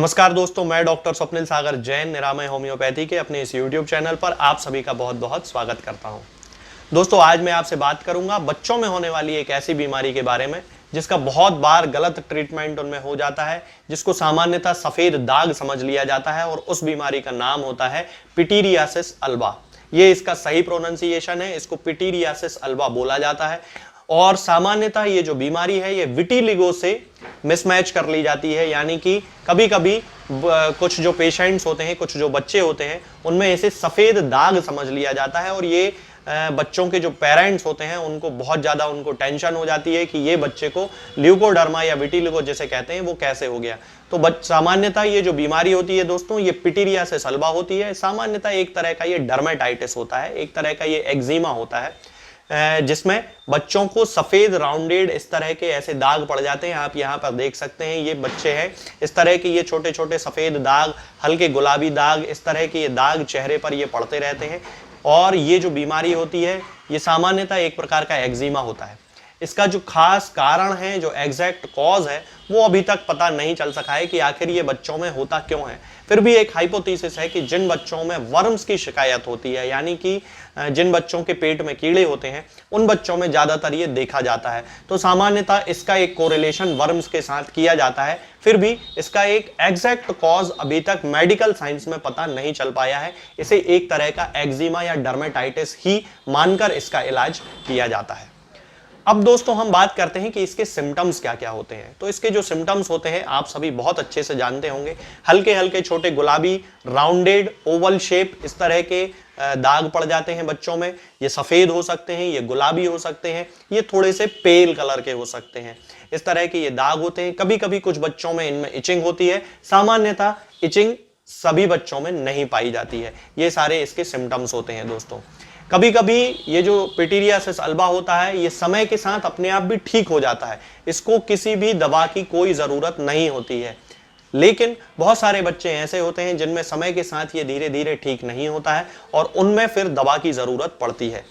नमस्कार दोस्तों, मैं डॉक्टर स्वप्निल सागर जैन निरामय होम्योपैथी के अपने इस YouTube चैनल पर आप सभी का बहुत बहुत स्वागत करता हूं। दोस्तों, आज मैं आपसे बात करूंगा बच्चों में होने वाली एक ऐसी बीमारी के बारे में जिसका बहुत बार गलत ट्रीटमेंट उनमें हो जाता है, जिसको सामान्यतः सफेद दाग समझ लिया जाता है और उस बीमारी का नाम होता है पिटीरियासिस अल्बा। ये इसका सही प्रोनाउंसिएशन है, इसको पिटीरियासिस अल्बा बोला जाता है। और सामान्यतः ये जो बीमारी है ये विटिलिगो से मिसमैच कर ली जाती है, यानी कि कभी कभी कुछ जो पेशेंट्स होते हैं, कुछ जो बच्चे होते हैं, उनमें ऐसे सफेद दाग समझ लिया जाता है और ये बच्चों के जो पेरेंट्स होते हैं उनको बहुत ज्यादा उनको टेंशन हो जाती है कि ये बच्चे को ल्यूकोडर्मा या विटिलिगो जैसे कहते हैं वो कैसे हो गया। तो सामान्यतः ये जो बीमारी होती है दोस्तों, ये पिटीरियासिस अल्बा होती है। सामान्यतः एक तरह का ये डर्मेटाइटिस होता है, एक तरह का ये एक्जिमा होता है, जिसमें बच्चों को सफेद राउंडेड इस तरह के ऐसे दाग पड़ जाते हैं। आप यहाँ पर देख सकते हैं, ये बच्चे हैं, इस तरह के ये छोटे छोटे सफेद दाग, हल्के गुलाबी दाग, इस तरह के ये दाग चेहरे पर ये पड़ते रहते हैं। और ये जो बीमारी होती है ये सामान्यतः एक प्रकार का एक्जिमा होता है। इसका जो खास कारण है, जो एग्जैक्ट कॉज है, वो अभी तक पता नहीं चल सका है कि आखिर ये बच्चों में होता क्यों है। फिर भी एक हाइपोथेसिस है कि जिन बच्चों में वर्म्स की शिकायत होती है, यानी कि जिन बच्चों के पेट में कीड़े होते हैं, उन बच्चों में ज्यादातर ये देखा जाता है। तो सामान्यतः इसका एक कोरिलेशन वर्म्स के साथ किया जाता है। फिर भी इसका एक एग्जैक्ट कॉज अभी तक मेडिकल साइंस में पता नहीं चल पाया है। इसे एक तरह का एक्जिमा या डर्मेटाइटिस ही मानकर इसका इलाज किया जाता है। अब दोस्तों हम बात करते हैं कि इसके सिम्टम्स क्या क्या होते हैं। तो इसके जो सिम्टम्स होते हैं आप सभी बहुत अच्छे से जानते होंगे। हल्के हल्के छोटे गुलाबी राउंडेड ओवल शेप इस तरह के दाग पड़ जाते हैं बच्चों में। ये सफेद हो सकते हैं, ये गुलाबी हो सकते हैं, ये थोड़े से पेल कलर के हो सकते हैं। इस तरह के ये दाग होते हैं। कभी कभी कुछ बच्चों में इनमें इचिंग होती है। सामान्यतः इचिंग सभी बच्चों में नहीं पाई जाती है। ये सारे इसके सिम्टम्स होते हैं दोस्तों। कभी कभी ये जो पिटीरियासिस अल्बा होता है ये समय के साथ अपने आप भी ठीक हो जाता है। इसको किसी भी दवा की कोई जरूरत नहीं होती है। लेकिन बहुत सारे बच्चे ऐसे होते हैं जिनमें समय के साथ ये धीरे धीरे ठीक नहीं होता है और उनमें फिर दवा की जरूरत पड़ती है।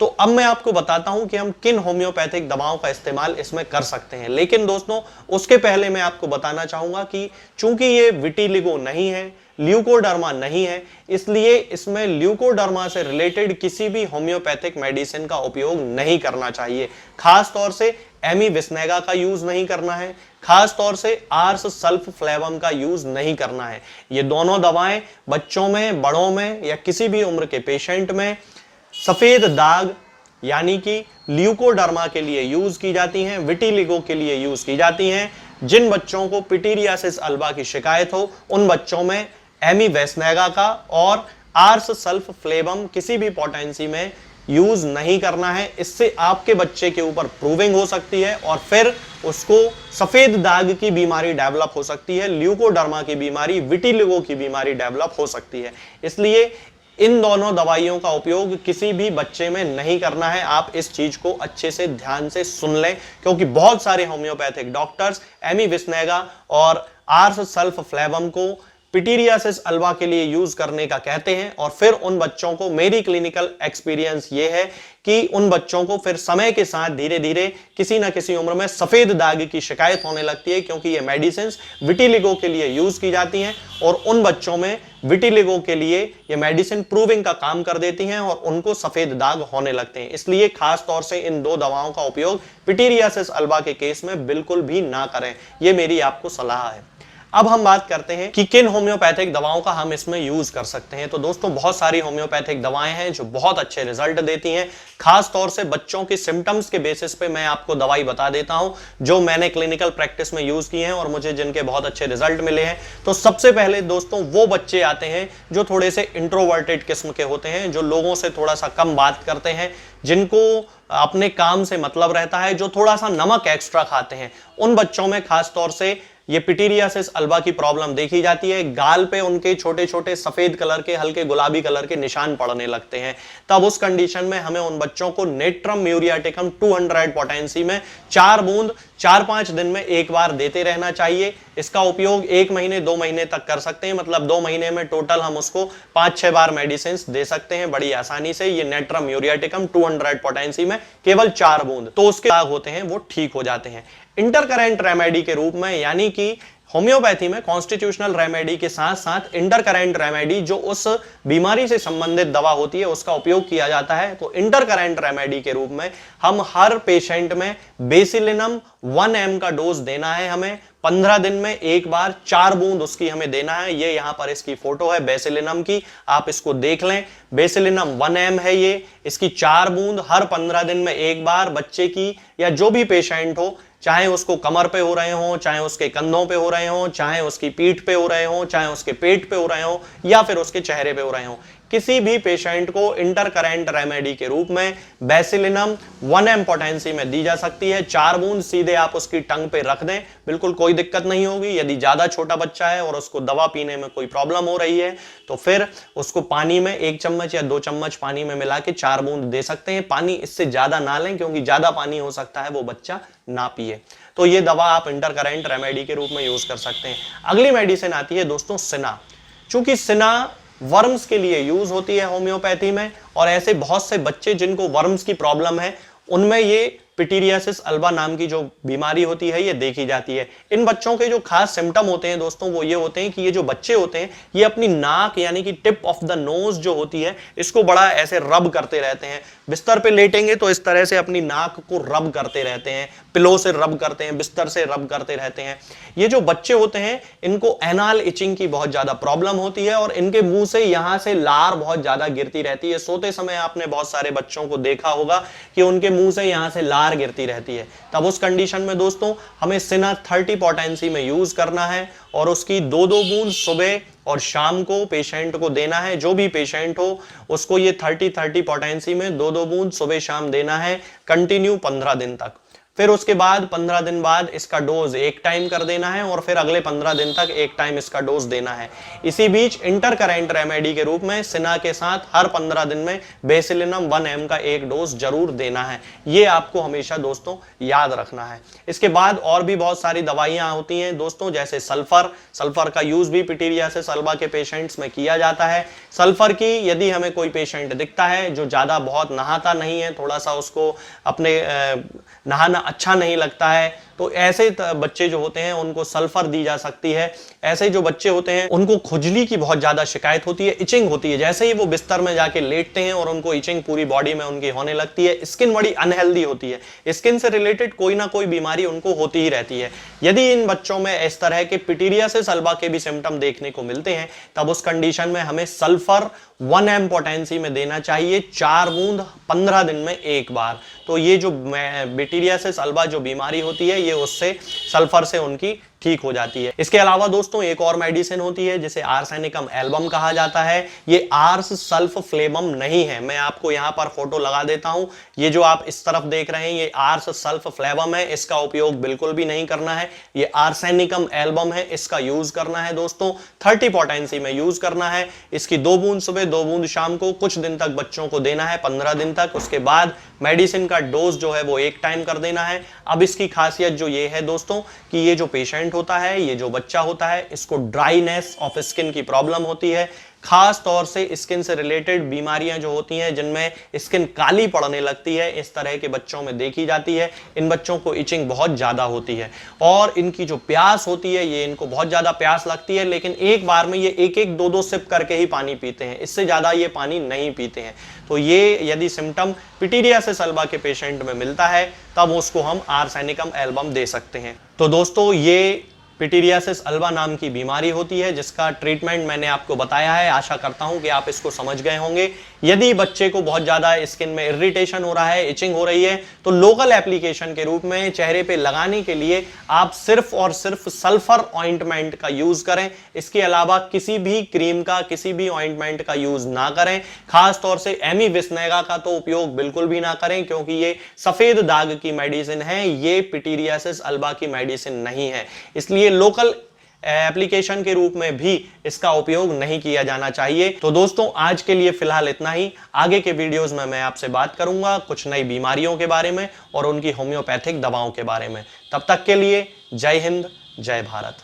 तो अब मैं आपको बताता हूं कि हम किन होम्योपैथिक दवाओं का इस्तेमाल इसमें कर सकते हैं। लेकिन दोस्तों उसके पहले मैं आपको बताना चाहूंगा कि चूंकि ये विटिलिगो नहीं है, ल्यूकोडर्मा नहीं है, इसलिए इसमें ल्यूकोडर्मा से रिलेटेड किसी भी होम्योपैथिक मेडिसिन का उपयोग नहीं करना चाहिए। खास तौर से एमिविस्नेगा का यूज नहीं करना है, खास तौर से आर्स सल्फफ्लेवम का यूज नहीं करना है। ये दोनों दवाएं बच्चों में, बड़ों में या किसी भी उम्र के पेशेंट में सफेद दाग यानी कि ल्यूकोडर्मा के लिए यूज की जाती हैं, विटिलिगो के लिए यूज की जाती हैं। जिन बच्चों को पिटीरियासिस अल्बा की शिकायत हो उन बच्चों में एमिवेस्नेगा का और आर्स सल्फफ्लेवम किसी भी पोटेंसी में यूज नहीं करना है। इससे आपके बच्चे के ऊपर प्रूविंग हो सकती है और फिर उसको सफेद दाग की बीमारी डेवलप हो सकती है, ल्यूकोडर्मा की बीमारी, विटिलिगो की बीमारी डेवलप हो सकती है। इसलिए इन दोनों दवाइयों का उपयोग किसी भी बच्चे में नहीं करना है। आप इस चीज को अच्छे से ध्यान से सुन लें, क्योंकि बहुत सारे होम्योपैथिक डॉक्टर्स एमिविस्नेगा और आर्स सल्फफ्लेवम को पिटीरियासिस अल्बा के लिए यूज करने का कहते हैं और फिर उन बच्चों को, मेरी क्लिनिकल एक्सपीरियंस ये है कि उन बच्चों को फिर समय के साथ धीरे धीरे किसी ना किसी उम्र में सफेद दाग की शिकायत होने लगती है, क्योंकि ये मेडिसिन विटिलिगो के लिए यूज की जाती हैं और उन बच्चों में विटिलिगो के लिए ये मेडिसिन प्रूविंग का काम कर देती हैं और उनको सफेद दाग होने लगते हैं। इसलिए खास तौर से इन दो दवाओं का उपयोग पिटीरियासिस अल्बा के केस में बिल्कुल भी ना करें। ये मेरी आपको सलाह है। अब हम बात करते हैं कि किन होम्योपैथिक दवाओं का हम इसमें यूज कर सकते हैं। तो दोस्तों बहुत सारी होम्योपैथिक दवाएं हैं जो बहुत अच्छे रिजल्ट देती हैं। खास तौर से बच्चों के सिम्टम्स के बेसिस पे मैं आपको दवाई बता देता हूं जो मैंने क्लिनिकल प्रैक्टिस में यूज किए हैं और मुझे जिनके बहुत अच्छे रिजल्ट मिले हैं। तो सबसे पहले दोस्तों वो बच्चे आते हैं जो थोड़े से इंट्रोवर्टेड किस्म के होते हैं, जो लोगों से थोड़ा सा कम बात करते हैं, जिनको अपने काम से मतलब रहता है, जो थोड़ा सा नमक एक्स्ट्रा खाते हैं। उन बच्चों में खास तौर से ये पिटीरियासिस अल्बा की प्रॉब्लम देखी जाती है। गाल पे उनके छोटे छोटे सफेद कलर के, हल्के गुलाबी कलर के निशान पड़ने लगते हैं। तब उस कंडीशन में हमें उन बच्चों को नेट्रम म्यूरियाटिकम 200 पोटेंसी में 4 बूंद 4-5 दिन में एक बार देते रहना चाहिए। इसका उपयोग 1 महीने 2 महीने तक कर सकते हैं, मतलब 2 महीने में टोटल हम उसको 5-6 बार मेडिसिन दे सकते हैं बड़ी आसानी से। ये नेट्रम म्यूरियाटिकम 200 पोटेंसी में केवल 4 बूंद, तो उसके दाग होते हैं वो ठीक हो जाते हैं। इंटरकरेंट रेमेडी के रूप में, यानी कि होम्योपैथी में कॉन्स्टिट्यूशनल रेमेडी के साथ साथ इंटरकरेंट रेमेडी जो उस बीमारी से संबंधित दवा होती है उसका उपयोग किया जाता है। तो इंटरकरेंट रेमेडी के रूप में हम हर पेशेंट में बेसिलिनम 1 mg का डोज देना है। हमें 15 दिन में एक बार 4 बूंद उसकी हमें देना है। ये यहां पर इसकी फोटो है बेसिलिनम की, आप इसको देख लें। बेसिलिनम 1 mg है ये, इसकी 4 बूंद हर 15 दिन में एक बार बच्चे की या जो भी पेशेंट हो, चाहे उसको कमर पे हो रहे हो, चाहे उसके कंधों पे हो रहे हो, चाहे उसकी पीठ पे हो रहे हो, चाहे उसके पेट पे हो रहे हो या फिर उसके चेहरे पे हो रहे हो, किसी भी पेशेंट को इंटरकरेंट रेमेडी के रूप में बेसिलिनम 1 mg पोटेंसी में दी जा सकती है। 4 बूंद सीधे आप उसकी टंग पे रख दें, बिल्कुल कोई दिक्कत नहीं होगी। यदि ज्यादा छोटा बच्चा है और उसको दवा पीने में कोई प्रॉब्लम हो रही है तो फिर उसको पानी में 1 चम्मच या 2 चम्मच पानी में मिला के 4 बूंद दे सकते हैं। पानी इससे ज्यादा ना लें क्योंकि ज्यादा पानी हो सकता है वो बच्चा ना पिए। तो ये दवा आप इंटरकरेंट रेमेडी के रूप में यूज कर सकते हैं। अगली मेडिसिन आती है दोस्तों सिना। चूंकि सिना वर्म्स के लिए यूज होती है होम्योपैथी में, और ऐसे बहुत से बच्चे जिनको वर्म्स की प्रॉब्लम है उनमें ये पिटीरियासिस अल्बा नाम की जो बीमारी होती है ये देखी जाती है। इन बच्चों के जो खास सिम्टम होते हैं दोस्तों वो ये होते हैं कि ये जो बच्चे होते हैं ये अपनी नाक यानी कि टिप ऑफ द नोज जो होती है इसको बड़ा ऐसे रब करते रहते हैं। बिस्तर पे लेटेंगे तो इस तरह से अपनी नाक को रब करते रहते हैं, पिलो से रब करते हैं, बिस्तर से रब करते रहते हैं। ये जो बच्चे होते हैं इनको एनाल इचिंग की बहुत ज्यादा प्रॉब्लम होती है और इनके मुंह से यहां से लार बहुत ज्यादा गिरती रहती है। सोते समय आपने बहुत सारे बच्चों को देखा होगा कि उनके मुंह से यहां से लार गिरती रहती है। तब उस कंडीशन में दोस्तों हमें सिना 30 पोटेंसी में यूज करना है और उसकी 2-2 बूंद सुबह और शाम को पेशेंट को देना है। जो भी पेशेंट हो उसको ये 30-30 पोटेंसी में 2-2 बूंद सुबह शाम देना है कंटिन्यू 15 दिन तक। फिर उसके बाद 15 दिन बाद इसका डोज एक टाइम कर देना है और फिर अगले 15 दिन तक एक टाइम इसका डोज देना है। इसी बीच इंटरकरेंट रेमेडी के रूप में सिना के साथ हर 15 दिन में बेसिलिनम 1 mg का एक डोज जरूर देना है। ये आपको हमेशा दोस्तों याद रखना है। इसके बाद और भी बहुत सारी दवाइयां होती हैं दोस्तों, जैसे सल्फर का यूज भी पिटीरियासिस अल्बा के पेशेंट्स में किया जाता है। सल्फर की यदि हमें कोई पेशेंट दिखता है जो ज्यादा बहुत नहाता नहीं है, थोड़ा सा उसको अपने नहाना अच्छा नहीं लगता है, तो ऐसे बच्चे जो होते हैं उनको सल्फर दी जा सकती है। ऐसे जो बच्चे होते हैं उनको खुजली की बहुत ज्यादा शिकायत होती है, इचिंग होती है, जैसे ही वो बिस्तर में जाके लेटते हैं और उनको इचिंग पूरी बॉडी में उनकी होने लगती है। स्किन बड़ी अनहेल्दी होती है, स्किन से रिलेटेड कोई ना कोई बीमारी उनको होती ही रहती है। यदि इन बच्चों में इस तरह के पिटीरियासिस अल्बा के भी सिम्टम देखने को मिलते हैं तब उस कंडीशन में हमें सल्फर 1 mg पोटेंसी में देना चाहिए, 4 बूंद 15 दिन में एक बार। तो ये जो पिटीरियासिस अल्बा जो बीमारी होती है ये उससे सल्फर से उनकी ठीक हो जाती है। इसके अलावा दोस्तों एक और मेडिसिन होती है जिसे आर्सेनिकम एल्बम कहा जाता है। ये आर्स सल्फ फ्लेबम नहीं है, मैं आपको यहाँ पर फोटो लगा देता हूँ। ये जो आप इस तरफ देख रहे हैं ये आर्स सल्फ फ्लेबम है, इसका उपयोग बिल्कुल भी नहीं करना है। ये आर्सेनिकम एल्बम है, इसका यूज करना है दोस्तों 30 पोटेंसी में यूज करना है। इसकी 2 बूंद सुबह 2 बूंद शाम को कुछ दिन तक बच्चों को देना है, 15 दिन तक। उसके बाद मेडिसिन का डोज जो है वो एक टाइम कर देना है। अब इसकी खासियत जो ये है दोस्तों कि ये जो पेशेंट होता है, ये जो बच्चा होता है, इसको ड्राइनेस ऑफ स्किन की प्रॉब्लम होती है। खास तौर से स्किन से रिलेटेड बीमारियां जो होती हैं जिनमें स्किन काली पड़ने लगती है, इस तरह के बच्चों में देखी जाती है। इन बच्चों को इचिंग बहुत ज्यादा होती है और इनकी जो प्यास होती है, ये इनको बहुत ज्यादा प्यास लगती है, लेकिन एक बार में ये 1-1, 2-2 सिप करके ही पानी पीते हैं, इससे ज्यादा ये पानी नहीं पीते हैं। तो ये यदि सिम्टम पिटीरियासिस अल्बा के पेशेंट में मिलता है तब उसको हम आर्सेनिकम एल्बम दे सकते हैं। तो दोस्तों ये पिटीरियासिस अल्बा नाम की बीमारी होती है जिसका ट्रीटमेंट मैंने आपको बताया है। आशा करता हूं कि आप इसको समझ गए होंगे। यदि बच्चे को बहुत ज्यादा स्किन में इरिटेशन हो रहा है, इचिंग हो रही है, तो लोकल एप्लीकेशन के रूप में चेहरे पे लगाने के लिए आप सिर्फ और सिर्फ सल्फर ऑइंटमेंट का यूज करें। इसके अलावा किसी भी क्रीम का, किसी भी ऑइंटमेंट का यूज ना करें। खास तौर से एमी विस्नेगा का तो उपयोग बिल्कुल भी ना करें क्योंकि ये सफेद दाग की मेडिसिन है, ये पिटीरियासिस अल्बा की मेडिसिन नहीं है। इसलिए लोकल एप्लीकेशन के रूप में भी इसका उपयोग नहीं किया जाना चाहिए। तो दोस्तों आज के लिए फिलहाल इतना ही। आगे के वीडियोस में मैं आपसे बात करूंगा कुछ नई बीमारियों के बारे में और उनकी होम्योपैथिक दवाओं के बारे में। तब तक के लिए जय हिंद, जय भारत।